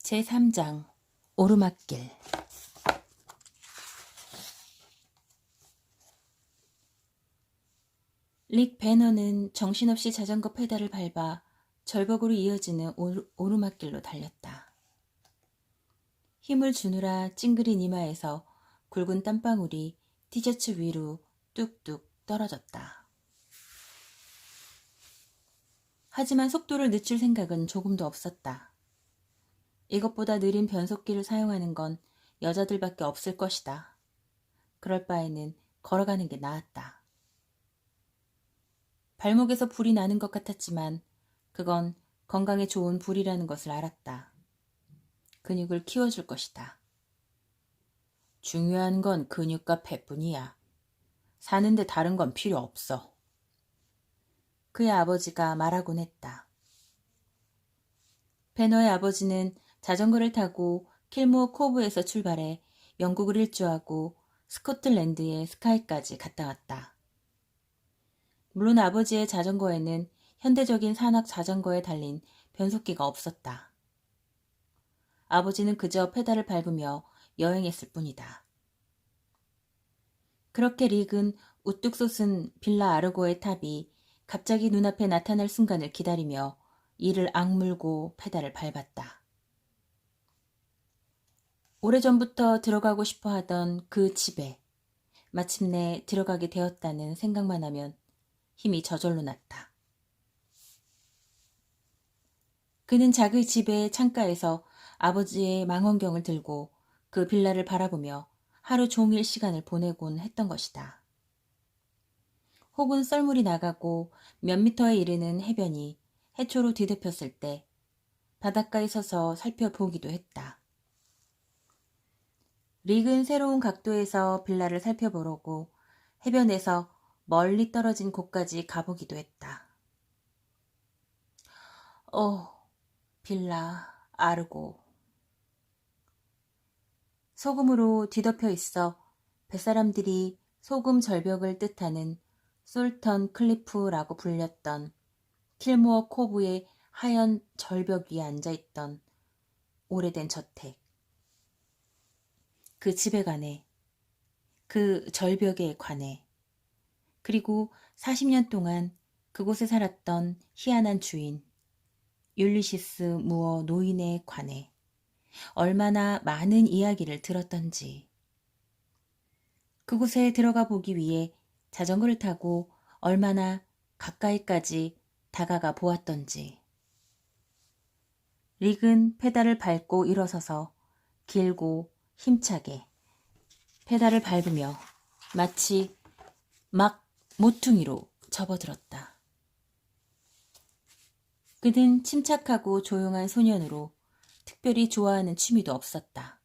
제3장 오르막길. 릭 배너는 정신없이 자전거 페달을 밟아 절벽으로 이어지는 오르막길로 달렸다. 힘을 주느라 찡그린 이마에서 굵은 땀방울이 티셔츠 위로 뚝뚝 떨어졌다. 하지만 속도를 늦출 생각은 조금도 없었다. 이것보다 느린 변속기를 사용하는 건 여자들밖에 없을 것이다. 그럴 바에는 걸어가는 게 나았다. 발목에서 불이 나는 것 같았지만 그건 건강에 좋은 불이라는 것을 알았다. 근육을 키워줄 것이다. 중요한 건 근육과 폐뿐이야. 사는데 다른 건 필요 없어. 그의 아버지가 말하곤 했다. 배너의 아버지는 자전거를 타고 킬모어 코브에서 출발해 영국을 일주하고 스코틀랜드의 스카이까지 갔다 왔다. 물론 아버지의 자전거에는 현대적인 산악 자전거에 달린 변속기가 없었다. 아버지는 그저 페달을 밟으며 여행했을 뿐이다. 그렇게 릭은 우뚝 솟은 빌라 아르고의 탑이 갑자기 눈앞에 나타날 순간을 기다리며 이를 악물고 페달을 밟았다. 오래전부터 들어가고 싶어 하던 그 집에 마침내 들어가게 되었다는 생각만 하면 힘이 저절로 났다. 그는 작은 집의 창가에서 아버지의 망원경을 들고 그 빌라를 바라보며 하루 종일 시간을 보내곤 했던 것이다. 혹은 썰물이 나가고 몇 미터에 이르는 해변이 해초로 뒤덮였을 때 바닷가에 서서 살펴보기도 했다. 릭은 새로운 각도에서 빌라를 살펴보려고 해변에서 멀리 떨어진 곳까지 가보기도 했다. 빌라 아르고. 소금으로 뒤덮여 있어 뱃사람들이 소금 절벽을 뜻하는 솔턴 클리프라고 불렸던 킬모어 코브의 하얀 절벽 위에 앉아있던 오래된 저택. 그 집에 관해, 그 절벽에 관해, 그리고 40년 동안 그곳에 살았던 희한한 주인, 율리시스 무어 노인에 관해 얼마나 많은 이야기를 들었던지, 그곳에 들어가 보기 위해 자전거를 타고 얼마나 가까이까지 다가가 보았던지. 릭은 페달을 밟고 일어서서 길고 힘차게 페달을 밟으며 마치 막 모퉁이로 접어들었다. 그는 침착하고 조용한 소년으로 특별히 좋아하는 취미도 없었다.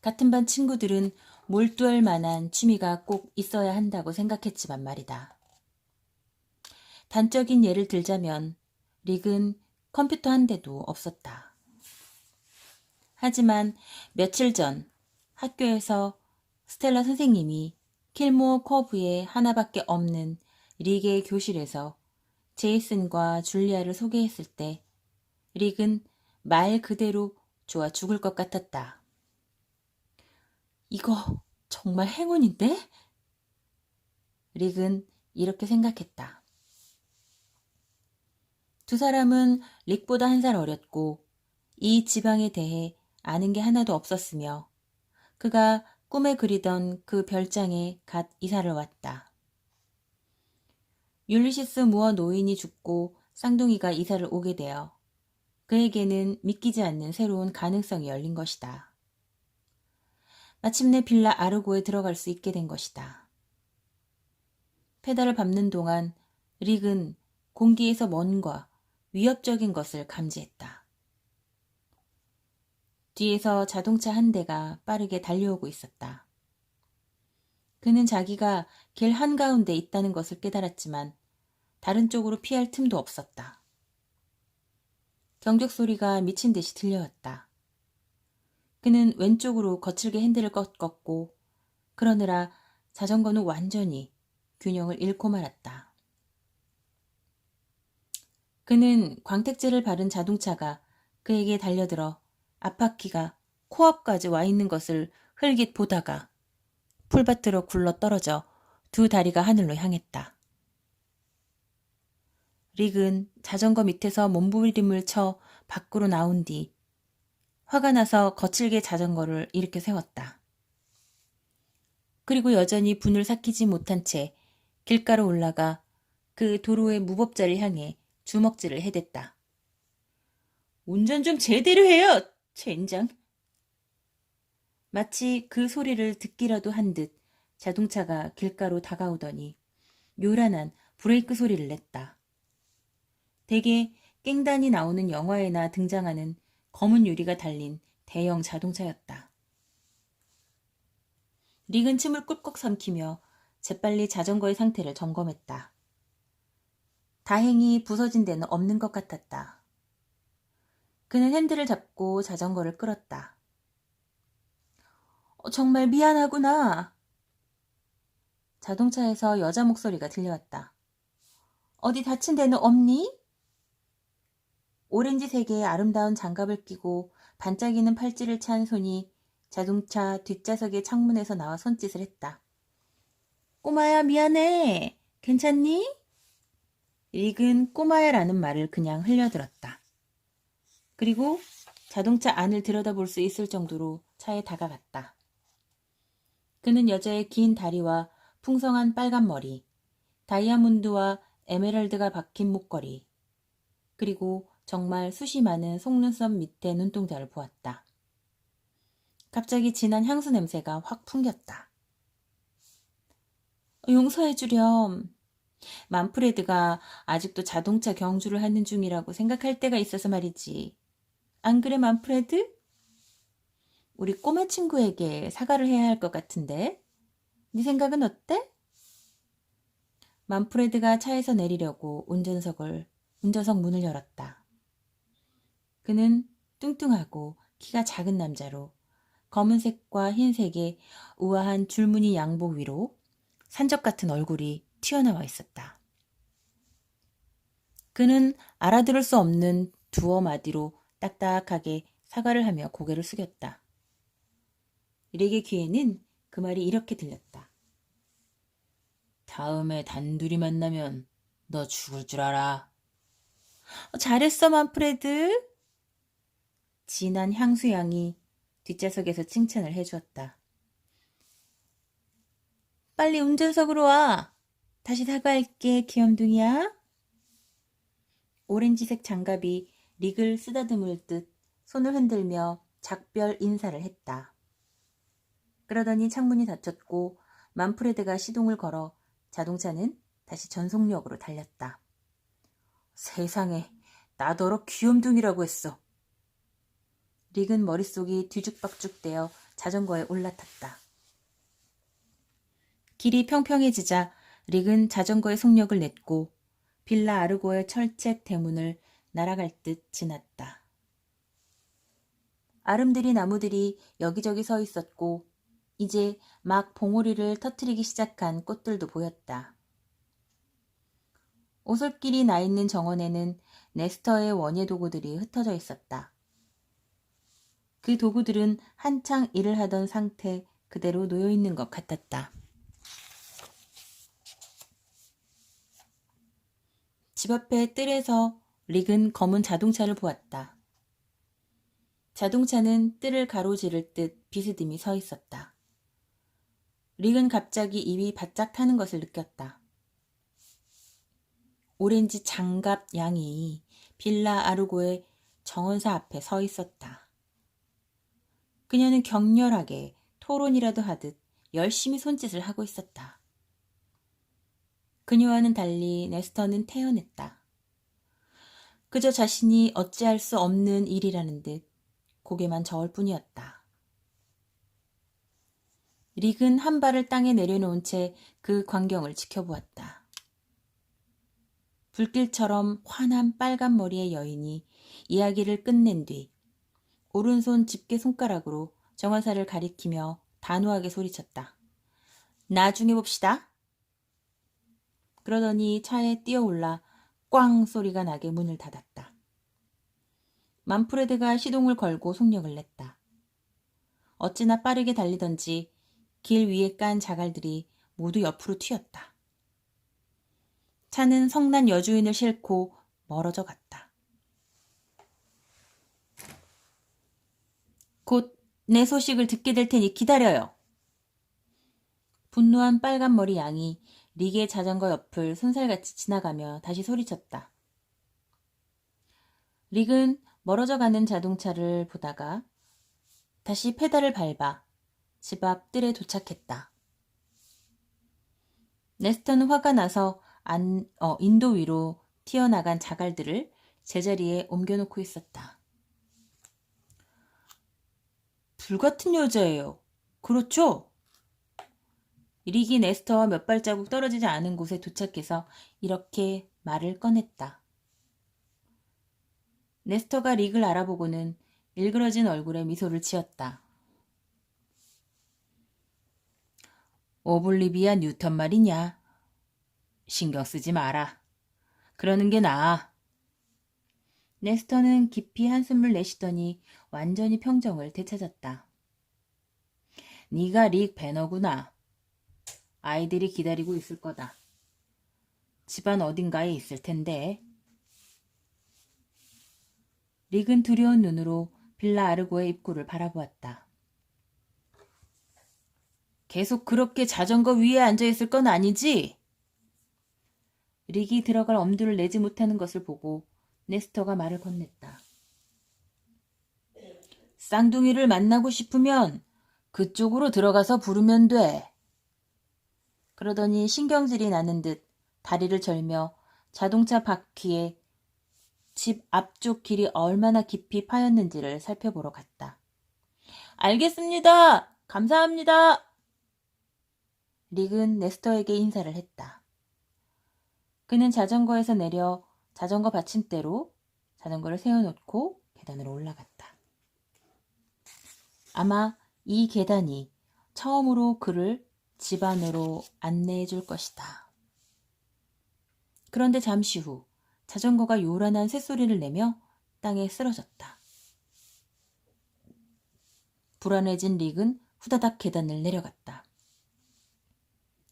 같은 반 친구들은 몰두할 만한 취미가 꼭 있어야 한다고 생각했지만 말이다. 단적인 예를 들자면 릭은 컴퓨터 한 대도 없었다. 하지만 며칠 전 학교에서 스텔라 선생님이 킬모어 커브에 하나밖에 없는 릭의 교실에서 제이슨과 줄리아를 소개했을 때 릭은 말 그대로 좋아 죽을 것 같았다. 이거 정말 행운인데? 릭은 이렇게 생각했다. 두 사람은 릭보다 한 살 어렸고 이 지방에 대해 아는 게 하나도 없었으며 그가 꿈에 그리던 그 별장에 갓 이사를 왔다. 율리시스 무어 노인이 죽고 쌍둥이가 이사를 오게 되어 그에게는 믿기지 않는 새로운 가능성이 열린 것이다. 마침내 빌라 아르고에 들어갈 수 있게 된 것이다. 페달을 밟는 동안 릭은 공기에서 뭔가 위협적인 것을 감지했다. 뒤에서 자동차 한 대가 빠르게 달려오고 있었다. 그는 자기가 길 한가운데 있다는 것을 깨달았지만 다른 쪽으로 피할 틈도 없었다. 경적 소리가 미친 듯이 들려왔다. 그는 왼쪽으로 거칠게 핸들을 꺾었고 그러느라 자전거는 완전히 균형을 잃고 말았다. 그는 광택제를 바른 자동차가 그에게 달려들어 앞바퀴가 코앞까지 와 있는 것을 흘깃 보다가 풀밭으로 굴러 떨어져 두 다리가 하늘로 향했다. 릭은 자전거 밑에서 몸부림을 쳐 밖으로 나온 뒤 화가 나서 거칠게 자전거를 일으켜 세웠다. 그리고 여전히 분을 삭히지 못한 채 길가로 올라가 그 도로의 무법자를 향해 주먹질을 해댔다. 운전 좀 제대로 해요, 젠장. 마치 그 소리를 듣기라도 한 듯 자동차가 길가로 다가오더니 요란한 브레이크 소리를 냈다. 대개 깽단이 나오는 영화에나 등장하는 검은 유리가 달린 대형 자동차였다. 릭은 침을 꿀꺽 삼키며 재빨리 자전거의 상태를 점검했다. 다행히 부서진 데는 없는 것 같았다. 그는 핸들을 잡고 자전거를 끌었다. 정말 미안하구나. 자동차에서 여자 목소리가 들려왔다. 어디 다친 데는 없니? 오렌지색의 아름다운 장갑을 끼고 반짝이는 팔찌를 찬 손이 자동차 뒷좌석의 창문에서 나와 손짓을 했다. 꼬마야, 미안해. 괜찮니? 릭은 꼬마야라는 말을 그냥 흘려들었다. 그리고 자동차 안을 들여다볼 수 있을 정도로 차에 다가갔다. 그는 여자의 긴 다리와 풍성한 빨간 머리, 다이아몬드와 에메랄드가 박힌 목걸이, 그리고 정말 숱이 많은 속눈썹 밑에 눈동자를 보았다. 갑자기 진한 향수 냄새가 확 풍겼다. 용서해주렴. 만프레드가 아직도 자동차 경주를 하는 중이라고 생각할 때가 있어서 말이지. 안 그래, 만프레드? 우리 꼬마 친구에게 사과를 해야 할 것 같은데. 네 생각은 어때? 만프레드가 차에서 내리려고 운전석 문을 열었다. 그는 뚱뚱하고 키가 작은 남자로 검은색과 흰색의 우아한 줄무늬 양복 위로 산적 같은 얼굴이 튀어나와 있었다. 그는 알아들을 수 없는 두어 마디로 딱딱하게 사과를 하며 고개를 숙였다. 릭의 귀에는 그 말이 이렇게 들렸다. 다음에 단둘이 만나면 너 죽을 줄 알아. 잘했어, 만프레드. 진한 향수향이 뒷좌석에서 칭찬을 해주었다. 빨리 운전석으로 와. 다시 사과할게, 귀염둥이야. 오렌지색 장갑이 릭을 쓰다듬을 듯 손을 흔들며 작별 인사를 했다. 그러더니 창문이 닫혔고 만프레드가 시동을 걸어 자동차는 다시 전속력으로 달렸다. 세상에, 나더러 귀염둥이라고 했어. 릭은 머릿속이 뒤죽박죽되어 자전거에 올라탔다. 길이 평평해지자 릭은 자전거의 속력을 냈고 빌라 아르고의 철책 대문을 날아갈 듯 지났다. 아름드리 나무들이 여기저기 서 있었고 이제 막 봉오리를 터뜨리기 시작한 꽃들도 보였다. 오솔길이 나 있는 정원에는 네스터의 원예 도구들이 흩어져 있었다. 그 도구들은 한창 일을 하던 상태 그대로 놓여 있는 것 같았다. 집 앞의 뜰에서 릭은 검은 자동차를 보았다. 자동차는 뜰을 가로지를 듯 비스듬히 서 있었다. 릭은 갑자기 입이 바짝 타는 것을 느꼈다. 오렌지 장갑 양이 빌라 아르고의 정원사 앞에 서 있었다. 그녀는 격렬하게 토론이라도 하듯 열심히 손짓을 하고 있었다. 그녀와는 달리 네스터는 태연했다. 그저 자신이 어찌할 수 없는 일이라는 듯 고개만 저을 뿐이었다. 릭은 한 발을 땅에 내려놓은 채 그 광경을 지켜보았다. 불길처럼 환한 빨간 머리의 여인이 이야기를 끝낸 뒤 오른손 집게 손가락으로 정화사를 가리키며 단호하게 소리쳤다. 나중에 봅시다. 그러더니 차에 뛰어올라 꽝 소리가 나게 문을 닫았다. 만프레드가 시동을 걸고 속력을 냈다. 어찌나 빠르게 달리던지 길 위에 깐 자갈들이 모두 옆으로 튀었다. 차는 성난 여주인을 싣고 멀어져 갔다. 곧 내 소식을 듣게 될 테니 기다려요. 분노한 빨간 머리 양이 릭의 자전거 옆을 손살같이 지나가며 다시 소리쳤다. 릭은 멀어져 가는 자동차를 보다가 다시 페달을 밟아 집 앞 뜰에 도착했다. 네스터는 화가 나서 인도 위로 튀어나간 자갈들을 제자리에 옮겨놓고 있었다. 불같은 여자예요. 그렇죠? 릭이 네스터와 몇 발자국 떨어지지 않은 곳에 도착해서 이렇게 말을 꺼냈다. 네스터가 릭을 알아보고는 일그러진 얼굴에 미소를 지었다. 오블리비아 뉴턴 말이냐? 신경 쓰지 마라. 그러는 게 나아. 네스터는 깊이 한숨을 내쉬더니 완전히 평정을 되찾았다. 네가 릭 배너구나. 아이들이 기다리고 있을 거다. 집안 어딘가에 있을 텐데. 릭은 두려운 눈으로 빌라 아르고의 입구를 바라보았다. 계속 그렇게 자전거 위에 앉아있을 건 아니지? 릭이 들어갈 엄두를 내지 못하는 것을 보고 네스터가 말을 건넸다. 쌍둥이를 만나고 싶으면 그쪽으로 들어가서 부르면 돼. 그러더니 신경질이 나는 듯 다리를 절며 자동차 바퀴에 집 앞쪽 길이 얼마나 깊이 파였는지를 살펴보러 갔다. 알겠습니다. 감사합니다. 릭은 네스터에게 인사를 했다. 그는 자전거에서 내려 자전거 받침대로 자전거를 세워놓고 계단으로 올라갔다. 아마 이 계단이 처음으로 그를 집 안으로 안내해 줄 것이다. 그런데 잠시 후 자전거가 요란한 쇳소리를 내며 땅에 쓰러졌다. 불안해진 릭은 후다닥 계단을 내려갔다.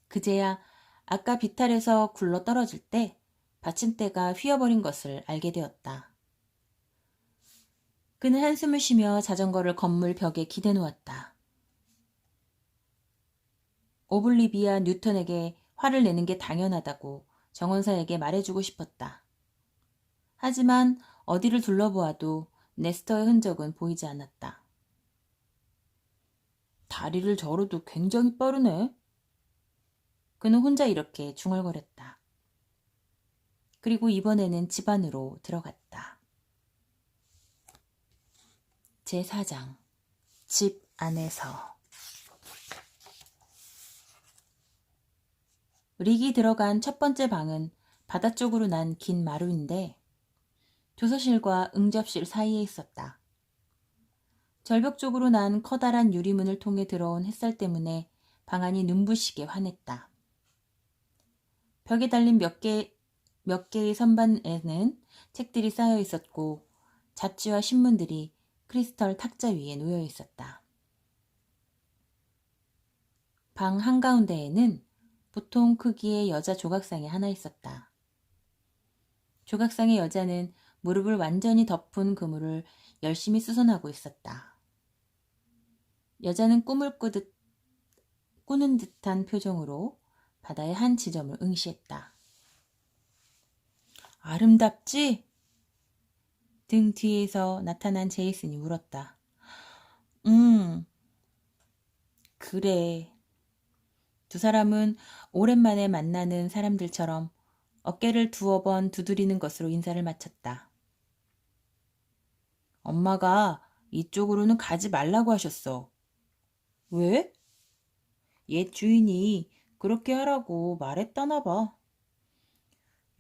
그제야 아까 비탈에서 굴러 떨어질 때 받침대가 휘어버린 것을 알게 되었다. 그는 한숨을 쉬며 자전거를 건물 벽에 기대 놓았다. 오블리비아 뉴턴에게 화를 내는 게 당연하다고 정원사에게 말해주고 싶었다. 하지만 어디를 둘러보아도 네스터의 흔적은 보이지 않았다. 다리를 저어도 굉장히 빠르네. 그는 혼자 이렇게 중얼거렸다. 그리고 이번에는 집 안으로 들어갔다. 제4장 집 안에서 릭이 들어간 첫 번째 방은 바다 쪽으로 난 긴 마루인데 조서실과 응접실 사이에 있었다. 절벽 쪽으로 난 커다란 유리문을 통해 들어온 햇살 때문에 방 안이 눈부시게 환했다. 벽에 달린 몇 개의 선반에는 책들이 쌓여 있었고 잡지와 신문들이 크리스털 탁자 위에 놓여 있었다. 방 한가운데에는 보통 크기의 여자 조각상이 하나 있었다. 조각상의 여자는 무릎을 완전히 덮은 그물을 열심히 수선하고 있었다. 여자는 꿈을 꾸는 듯한 표정으로 바다의 한 지점을 응시했다. 아름답지? 등 뒤에서 나타난 제이슨이 물었다. 그래. 두 사람은 오랜만에 만나는 사람들처럼 어깨를 두어 번 두드리는 것으로 인사를 마쳤다. 엄마가 이쪽으로는 가지 말라고 하셨어. 왜? 옛 주인이 그렇게 하라고 말했다나 봐.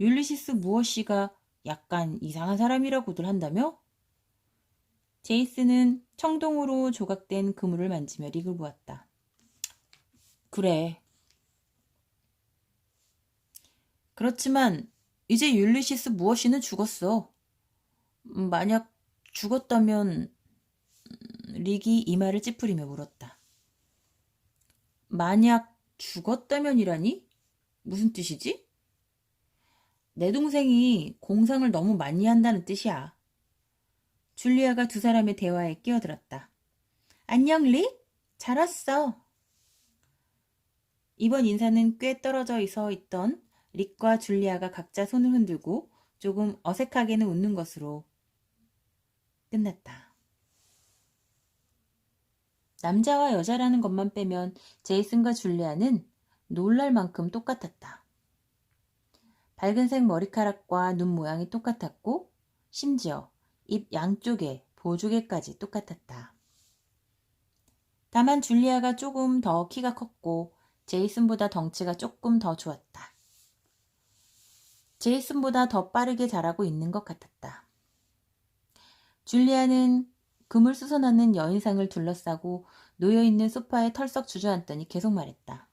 율리시스 무어씨가 약간 이상한 사람이라고들 한다며? 제이슨은 청동으로 조각된 그물을 만지며 릭을 보았다. 그래. 그렇지만 이제 율리시스 무어씨는 죽었어. 만약 죽었다면 릭이 이마를 찌푸리며 물었다. 만약 죽었다면이라니? 무슨 뜻이지? 내 동생이 공상을 너무 많이 한다는 뜻이야. 줄리아가 두 사람의 대화에 끼어들었다. 안녕, 릭? 잘 왔어. 이번 인사는 꽤 떨어져 서 있던 릭과 줄리아가 각자 손을 흔들고 조금 어색하게는 웃는 것으로 끝났다. 남자와 여자라는 것만 빼면 제이슨과 줄리아는 놀랄 만큼 똑같았다. 밝은색 머리카락과 눈 모양이 똑같았고 심지어 입 양쪽에 보조개까지 똑같았다. 다만 줄리아가 조금 더 키가 컸고 제이슨보다 덩치가 조금 더 좋았다. 제이슨보다 더 빠르게 자라고 있는 것 같았다. 줄리아는 금을 쑤서넣는 여인상을 둘러싸고 놓여있는 소파에 털썩 주저앉더니 계속 말했다.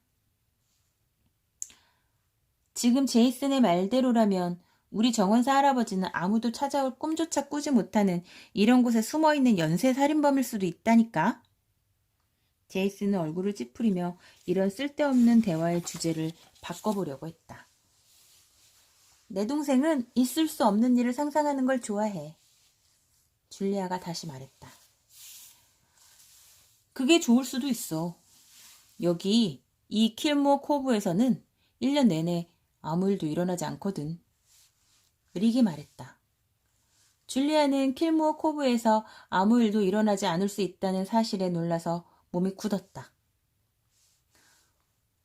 지금 제이슨의 말대로라면 우리 정원사 할아버지는 아무도 찾아올 꿈조차 꾸지 못하는 이런 곳에 숨어있는 연쇄 살인범일 수도 있다니까. 제이슨은 얼굴을 찌푸리며 이런 쓸데없는 대화의 주제를 바꿔보려고 했다. 내 동생은 있을 수 없는 일을 상상하는 걸 좋아해. 줄리아가 다시 말했다. 그게 좋을 수도 있어. 여기 이 킬모어 코브에서는 1년 내내 아무 일도 일어나지 않거든. 릭이 말했다. 줄리아는 킬모어 코브에서 아무 일도 일어나지 않을 수 있다는 사실에 놀라서 몸이 굳었다.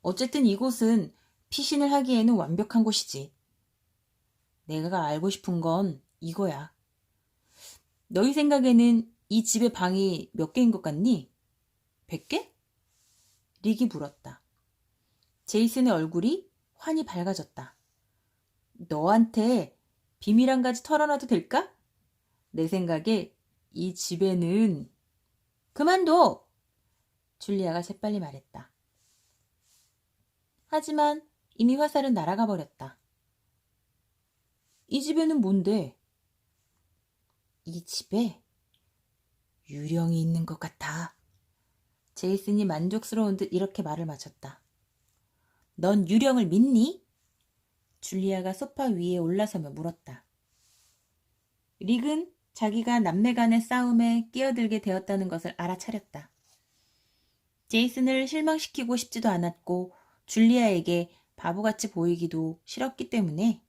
어쨌든 이곳은 피신을 하기에는 완벽한 곳이지. 내가 알고 싶은 건 이거야. 너희 생각에는 이 집의 방이 몇 개인 것 같니? 100개? 릭이 물었다. 제이슨의 얼굴이 환히 밝아졌다. 너한테 비밀 한 가지 털어놔도 될까? 내 생각에 이 집에는... 그만둬! 줄리아가 재빨리 말했다. 하지만 이미 화살은 날아가 버렸다. 이 집에는 뭔데? 이 집에 유령이 있는 것 같아. 제이슨이 만족스러운 듯 이렇게 말을 마쳤다. 넌 유령을 믿니? 줄리아가 소파 위에 올라서며 물었다. 릭은 자기가 남매 간의 싸움에 끼어들게 되었다는 것을 알아차렸다. 제이슨을 실망시키고 싶지도 않았고 줄리아에게 바보같이 보이기도 싫었기 때문에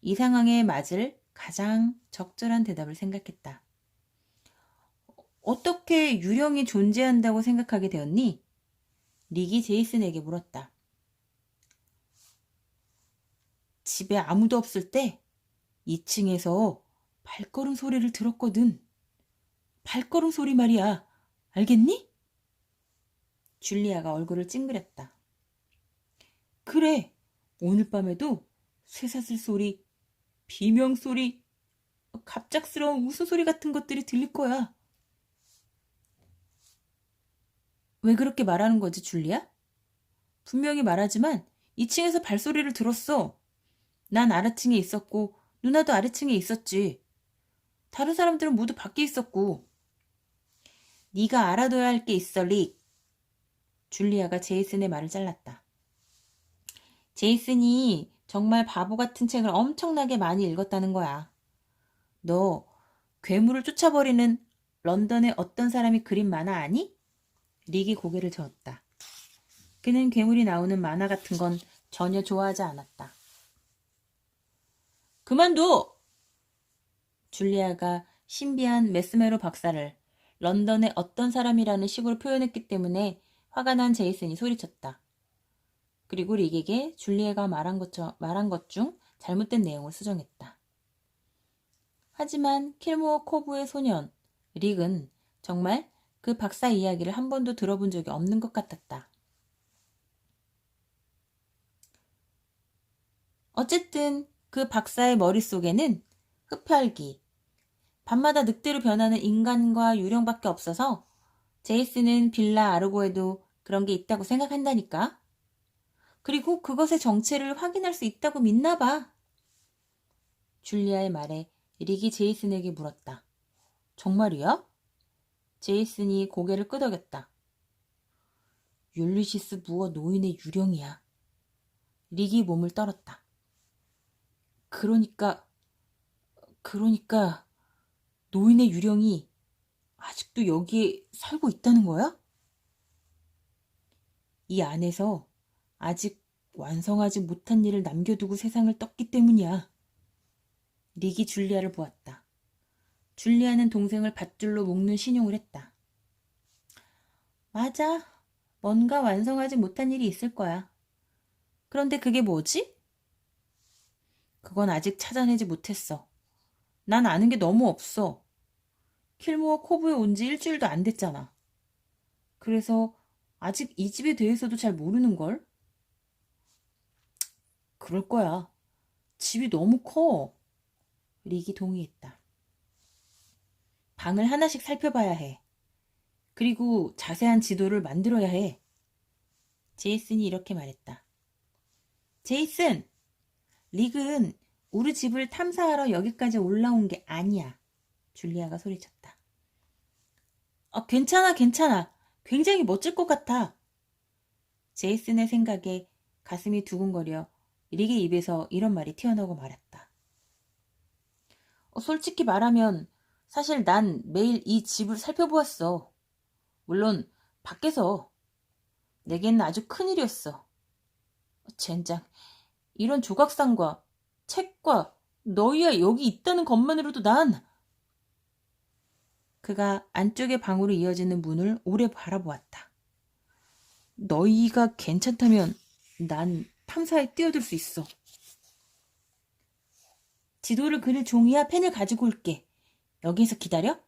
이 상황에 맞을 가장 적절한 대답을 생각했다. 어떻게 유령이 존재한다고 생각하게 되었니? 릭이 제이슨에게 물었다. 집에 아무도 없을 때 2층에서 발걸음 소리를 들었거든. 발걸음 소리 말이야. 알겠니? 줄리아가 얼굴을 찡그렸다. 그래. 오늘 밤에도 쇠사슬 소리, 비명 소리, 갑작스러운 웃음소리 같은 것들이 들릴 거야. 왜 그렇게 말하는 거지, 줄리아? 분명히 말하지만 2층에서 발소리를 들었어. 난 아래층에 있었고 누나도 아래층에 있었지. 다른 사람들은 모두 밖에 있었고. 네가 알아둬야 할 게 있어, 릭. 줄리아가 제이슨의 말을 잘랐다. 제이슨이 정말 바보 같은 책을 엄청나게 많이 읽었다는 거야. 너 괴물을 쫓아버리는 런던의 어떤 사람이 그린 만화 아니? 릭이 고개를 저었다. 그는 괴물이 나오는 만화 같은 건 전혀 좋아하지 않았다. 그만둬! 줄리아가 신비한 메스메로 박사를 런던의 어떤 사람이라는 식으로 표현했기 때문에 화가 난 제이슨이 소리쳤다. 그리고 릭에게 줄리아가 말한 것 중 잘못된 내용을 수정했다. 하지만 킬모어 코브의 소년 릭은 정말 그 박사 이야기를 한 번도 들어본 적이 없는 것 같았다. 어쨌든 그 박사의 머릿속에는 흡혈귀, 밤마다 늑대로 변하는 인간과 유령밖에 없어서 제이슨은 빌라 아르고에도 그런 게 있다고 생각한다니까. 그리고 그것의 정체를 확인할 수 있다고 믿나 봐. 줄리아의 말에 릭이 제이슨에게 물었다. 정말이야? 제이슨이 고개를 끄덕였다. 율리시스 무어 노인의 유령이야. 릭이 몸을 떨었다. 그러니까 노인의 유령이 아직도 여기에 살고 있다는 거야? 이 안에서 아직 완성하지 못한 일을 남겨두고 세상을 떴기 때문이야. 릭이 줄리아를 보았다. 줄리아는 동생을 밧줄로 묶는 신용을 했다. 맞아. 뭔가 완성하지 못한 일이 있을 거야. 그런데 그게 뭐지? 그건 아직 찾아내지 못했어. 난 아는 게 너무 없어. 킬모어 코브에 온 지 일주일도 안 됐잖아. 그래서 아직 이 집에 대해서도 잘 모르는걸? 그럴 거야. 집이 너무 커. 릭이 동의했다. 방을 하나씩 살펴봐야 해. 그리고 자세한 지도를 만들어야 해. 제이슨이 이렇게 말했다. 제이슨! 릭은 우리 집을 탐사하러 여기까지 올라온 게 아니야. 줄리아가 소리쳤다. 괜찮아. 굉장히 멋질 것 같아. 제이슨의 생각에 가슴이 두근거려 릭의 입에서 이런 말이 튀어나오고 말았다. 솔직히 말하면 사실 난 매일 이 집을 살펴보았어. 물론 밖에서. 내겐 아주 큰일이었어. 젠장, 이런 조각상과 책과 너희야 여기 있다는 것만으로도 난... 그가 안쪽의 방으로 이어지는 문을 오래 바라보았다. 너희가 괜찮다면 난 탐사에 뛰어들 수 있어. 지도를 그릴 종이와 펜을 가지고 올게. 여기에서 기다려?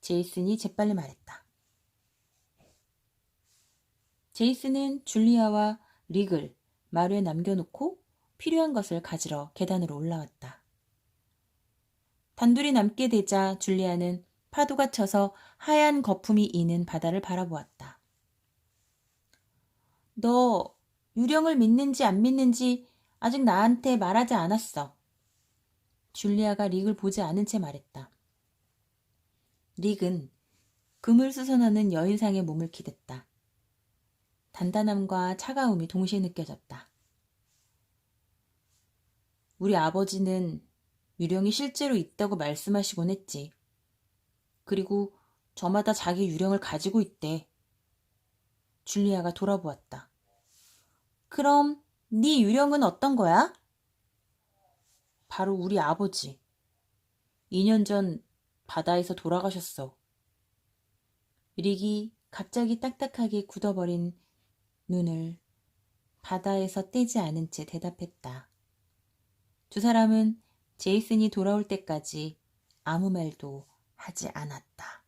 제이슨이 재빨리 말했다. 제이슨은 줄리아와 릭을 마루에 남겨놓고 필요한 것을 가지러 계단으로 올라왔다. 단둘이 남게 되자 줄리아는 파도가 쳐서 하얀 거품이 이는 바다를 바라보았다. 너 유령을 믿는지 안 믿는지 아직 나한테 말하지 않았어. 줄리아가 릭을 보지 않은 채 말했다. 릭은 금을 쑤서넣는 여인상의 몸을 기댔다. 단단함과 차가움이 동시에 느껴졌다. 우리 아버지는 유령이 실제로 있다고 말씀하시곤 했지. 그리고 저마다 자기 유령을 가지고 있대. 줄리아가 돌아보았다. 그럼 네 유령은 어떤 거야? 바로 우리 아버지. 2년 전 바다에서 돌아가셨어. 릭이 갑자기 딱딱하게 굳어버린 눈을 바다에서 떼지 않은 채 대답했다. 두 사람은 제이슨이 돌아올 때까지 아무 말도 하지 않았다.